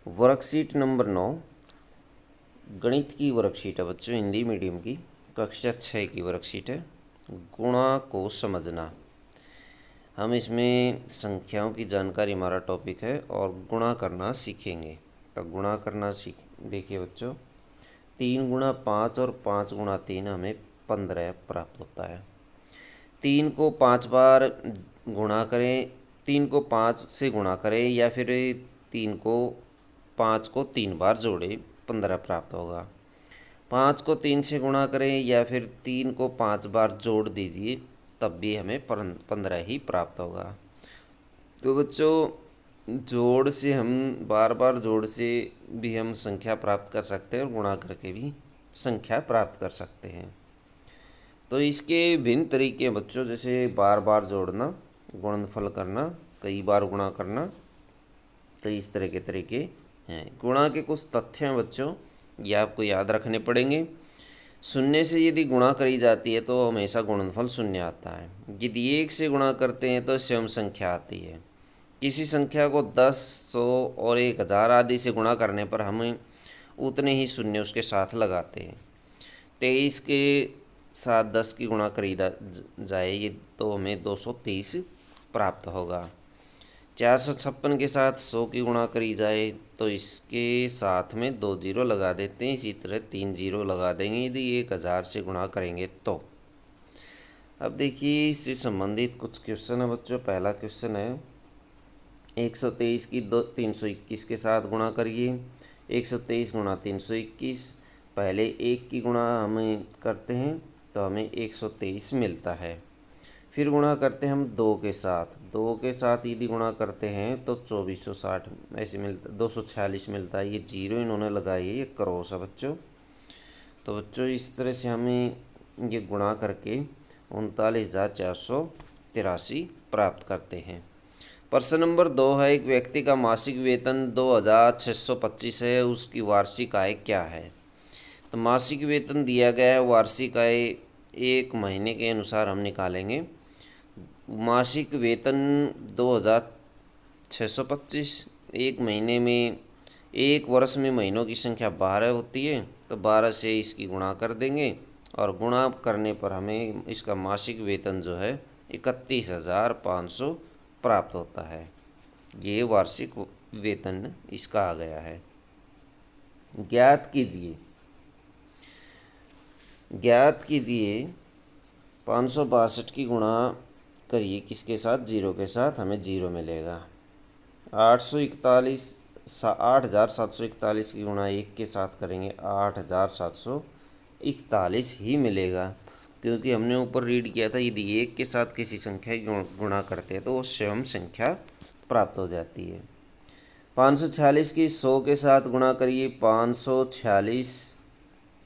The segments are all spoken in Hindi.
वर्कशीट नंबर 9 गणित की वर्कशीट है बच्चों, हिंदी मीडियम की कक्षा 6 की वर्कशीट है। गुणा को समझना। हम इसमें संख्याओं की जानकारी हमारा टॉपिक है और गुणा करना सीखेंगे। तो गुणा करना देखिए बच्चों, 3 × 5 और 5 × 3 हमें 15 प्राप्त होता है। 3 को 5 बार गुणा करें, 3 को 5 से गुणा करें या फिर 3 को 5 को 3 बार जोड़ें, 15 प्राप्त होगा। 5 को 3 से गुणा करें या फिर 3 को 5 बार जोड़ दीजिए, तब भी हमें 15 ही प्राप्त होगा। तो बच्चों, जोड़ से हम बार बार जोड़ से भी हम संख्या प्राप्त कर सकते हैं और गुणा करके भी संख्या प्राप्त कर सकते हैं। तो इसके भिन्न तरीके हैं बच्चों, जैसे बार बार जोड़ना, गुणनफल करना, कई बार गुणा करना। तो इस तरह के तरीके हैं। गुणा के कुछ तथ्य हैं बच्चों, ये आपको याद रखने पड़ेंगे। शून्य से यदि गुणा करी जाती है तो हमेशा गुणनफल शून्य आता है। यदि 1 से गुणा करते हैं तो स्वयं संख्या आती है। किसी संख्या को 10, 100 और 1000 आदि से गुणा करने पर हमें उतने ही शून्य उसके साथ लगाते हैं। 23 के साथ 10 की गुणा करी जाए ये तो हमें 230 प्राप्त होगा। 456 के साथ 100 की गुणा करी जाए तो इसके साथ में 2 जीरो लगा देते हैं। इसी तरह 3 जीरो लगा देंगे यदि 1000 से गुणा करेंगे तो। अब देखिए, इससे संबंधित कुछ क्वेश्चन है बच्चों। पहला क्वेश्चन है, 123 की 321 के साथ गुणा करिए। 123 × 321, पहले 1 की गुणा हमें करते हैं तो हमें 123 मिलता है। फिर गुणा करते हैं हम 2 के साथ। 2 के साथ यदि गुणा करते हैं तो 2460 ऐसे मिलता, 246 मिलता है। ये जीरो इन्होंने लगाई है, ये क्रॉस है बच्चों। तो बच्चों, इस तरह से हमें ये गुणा करके 39,483 प्राप्त करते हैं। प्रश्न नंबर 2 है, एक व्यक्ति का मासिक वेतन 2625 है, उसकी वार्षिक आय क्या है। तो मासिक वेतन दिया गया है, वार्षिक आय 1 महीने के अनुसार हम निकालेंगे। मासिक वेतन 2625, एक महीने में, एक वर्ष में महीनों की संख्या 12 होती है, तो 12 से इसकी गुणा कर देंगे और गुणा करने पर हमें इसका मासिक वेतन जो है 31,500 प्राप्त होता है। ये वार्षिक वेतन इसका आ गया है। ज्ञात कीजिए 562 की गुणा करिए किसके साथ, 0 के साथ, हमें 0 मिलेगा। 8,741 की गुणा 1 के साथ करेंगे, 8,741 ही मिलेगा, क्योंकि हमने ऊपर रीड किया था यदि 1 के साथ किसी संख्या की गुणा करते हैं तो वो स्वयं संख्या प्राप्त हो जाती है। 546 की 100 के साथ गुणा करिए, 546,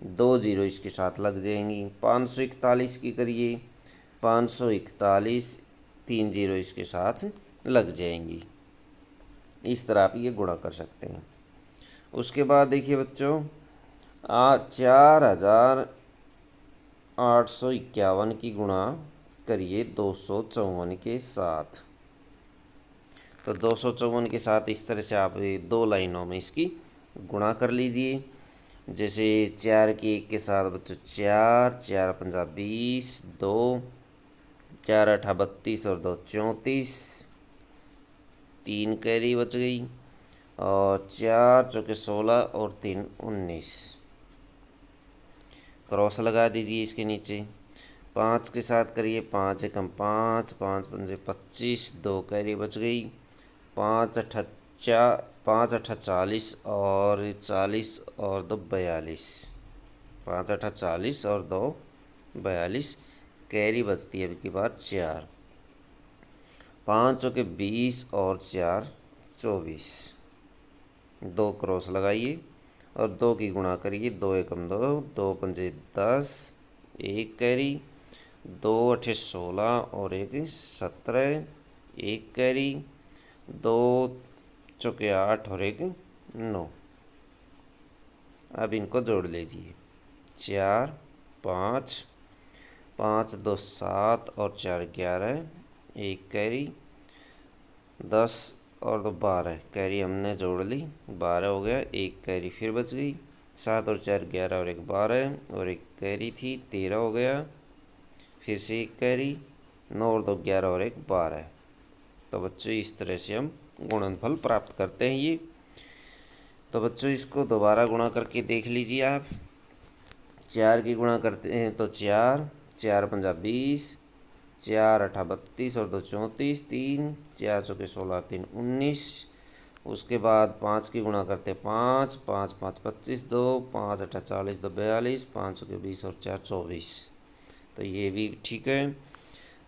2 जीरो इसके साथ लग जाएंगी। 541 की करिए, 541, 3 जीरो इसके साथ लग जाएंगी। इस तरह आप ये गुणा कर सकते हैं। उसके बाद देखिए बच्चों, 4,851 की गुणा करिए 254 के साथ। तो 254 के साथ इस तरह से आप 2 लाइनों में इसकी गुणा कर लीजिए। जैसे 4 की 1 के साथ बच्चों 4, 4 पंजा 20, 2, 4 8 32 और 2 34, 3 कैरी बच गई, और 4 चौके 16 और 3 19। क्रॉस लगा दीजिए इसके नीचे। 5 के साथ करिए, 5 एकम 5, 5 पंजे 25, 2 कैरी बच गई, 5 8 40 और 40 और 2 42, 5 8 40 और 2 42, कैरी बचती है अब की बार 4। 5 चौके 20 और 4 24, 2 क्रॉस लगाइए और 2 की गुणा करिए। 2 एकम 2, 2 पंजे 10, 1 कैरी, 2 8 16 और 1 17, 1 कैरी, 2 चौके 8 और 1 9। अब इनको जोड़ लीजिए, 4 5, 5 2 7 और 4 11, 1 कैरी, 10 और 2 12 कैरी हमने जोड़ ली, 12 हो गया। एक कैरी फिर बच गई, 7 और 4 11 और 1 12 और एक कैरी थी 13 हो गया। फिर से एक कैरी, 9 और 2 11 और 1 12। तो बच्चों इस तरह से हम गुणनफल प्राप्त करते हैं ये। तो बच्चों इसको दोबारा गुणा करके देख लीजिए आप। 4 की गुणा करते हैं तो 4, 4 पंजा 20, 4 अठा 32 और 2 34, 3 4 चौके 16, 3 19। उसके बाद 5 की गुणा करते 5, 5 5 25, 2 5 अठा 40, 2 42, 5 चौके 20 और 4 24। तो ये भी ठीक है।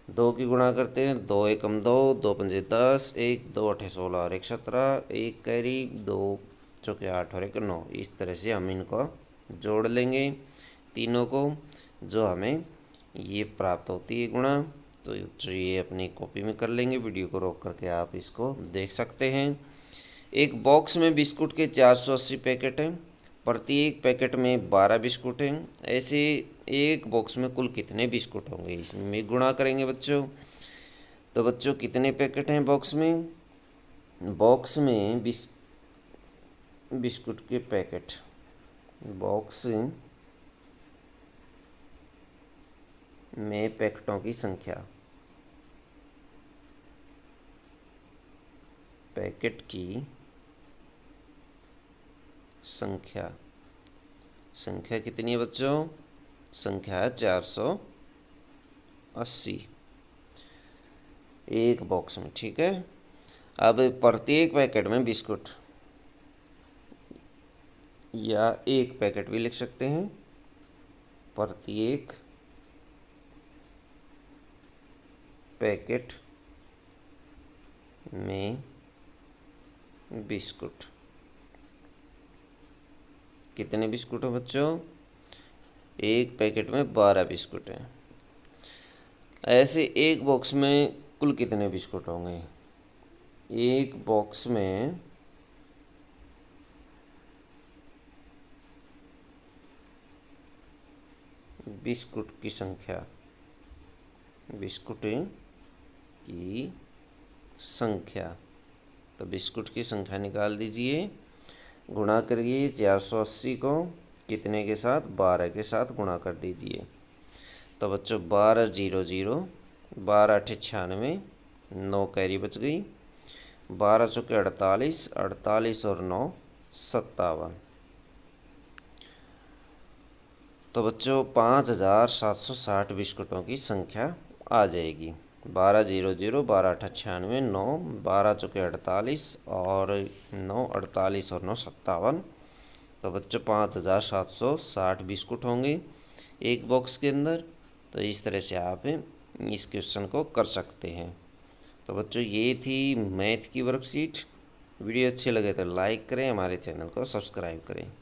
2 की गुणा करते हैं, 2 एकम 2, 2 पंजे 10, 1 2 अठे 16 और 1 17, एक कैरी, 2 चौके 8 और 1 9। इस तरह से हम इनको जोड़ लेंगे तीनों को, जो हमें ये प्राप्त होती है गुणा। तो ये अपनी कॉपी में कर लेंगे, वीडियो को रोक करके आप इसको देख सकते हैं। एक बॉक्स में बिस्कुट के 480 पैकेट हैं, प्रत्येक पैकेट में 12 बिस्कुट हैं। ऐसे एक बॉक्स में कुल कितने बिस्कुट होंगे, इसमें गुणा करेंगे बच्चों। तो बच्चों कितने पैकेट हैं बॉक्स में? बॉक्स में बिस्कुट के पैकेट, बॉक्स में पैकेटों की संख्या, पैकेट की संख्या, संख्या कितनी है बच्चों? संख्या है 480 एक बॉक्स में, ठीक है। अब प्रत्येक पैकेट में बिस्कुट, या एक पैकेट भी लिख सकते हैं, प्रत्येक पैकेट में बिस्कुट, कितने बिस्कुट हैं बच्चों? एक पैकेट में 12 बिस्कुट हैं। ऐसे एक बॉक्स में कुल कितने बिस्कुट होंगे? एक बॉक्स में बिस्कुट की संख्या, बिस्कुट की संख्या। तो बिस्कुट की संख्या निकाल दीजिए, गुणा करिए 480 को कितने के साथ? 12 के साथ गुणा कर दीजिए। तो बच्चों 12 0 0, 12 अठे 96, 9 कैरी बच गई, 12 चौके 48, 48 और 9 57। तो बच्चों 5760 बिस्कुटों की संख्या आ जाएगी। 12 0 0, 12 अठा 96, 9 12 चौके 48 और 9 48 और 9 57। तो बच्चों 5760 बिस्कुट होंगे एक बॉक्स के अंदर। तो इस तरह से आप इस क्वेश्चन को कर सकते हैं। तो बच्चों ये थी मैथ की वर्कशीट। वीडियो अच्छे लगे तो लाइक करें, हमारे चैनल को सब्सक्राइब करें।